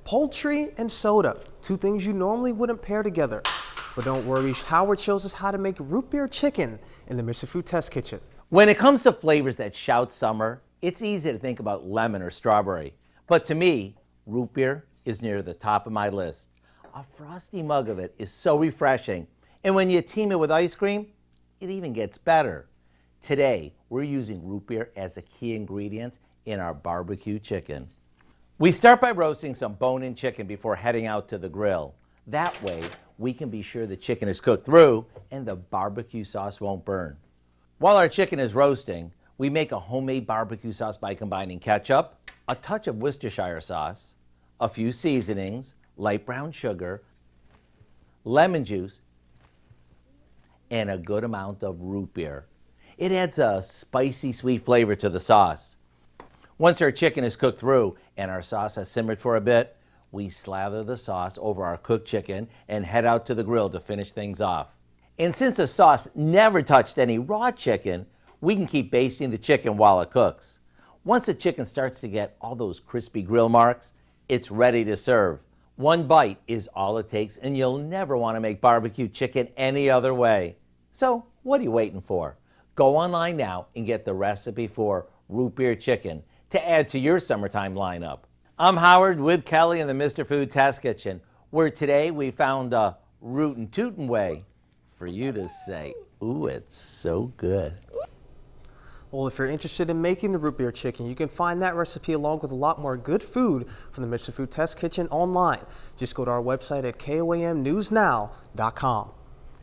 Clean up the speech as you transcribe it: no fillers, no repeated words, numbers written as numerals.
Poultry and soda, two things you normally wouldn't pair together. But don't worry, Howard shows us how to make root beer chicken in the Mr. Food Test Kitchen. When it comes to flavors that shout summer, it's easy to think about lemon or strawberry. But to me, root beer is near the top of my list. A frosty mug of it is so refreshing. And when you team it with ice cream, it even gets better. Today, we're using root beer as a key ingredient in our barbecue chicken. We start by roasting some bone-in chicken before heading out to the grill. That way, we can be sure the chicken is cooked through and the barbecue sauce won't burn. While our chicken is roasting, we make a homemade barbecue sauce by combining ketchup, a touch of Worcestershire sauce, a few seasonings, light brown sugar, lemon juice, and a good amount of root beer. It adds a spicy, sweet flavor to the sauce. Once our chicken is cooked through and our sauce has simmered for a bit, we slather the sauce over our cooked chicken and head out to the grill to finish things off. And since the sauce never touched any raw chicken, we can keep basting the chicken while it cooks. Once the chicken starts to get all those crispy grill marks, it's ready to serve. One bite is all it takes, and you'll never want to make barbecue chicken any other way. So what are you waiting for? Go online now and get the recipe for root beer chicken to add to your summertime lineup. I'm Howard with Kelly in the Mr. Food Test Kitchen, where today we found a rootin' tootin' way for you to say, ooh, it's so good. Well, if you're interested in making the root beer chicken, you can find that recipe along with a lot more good food from the Mr. Food Test Kitchen online. Just go to our website at KOAMnewsnow.com.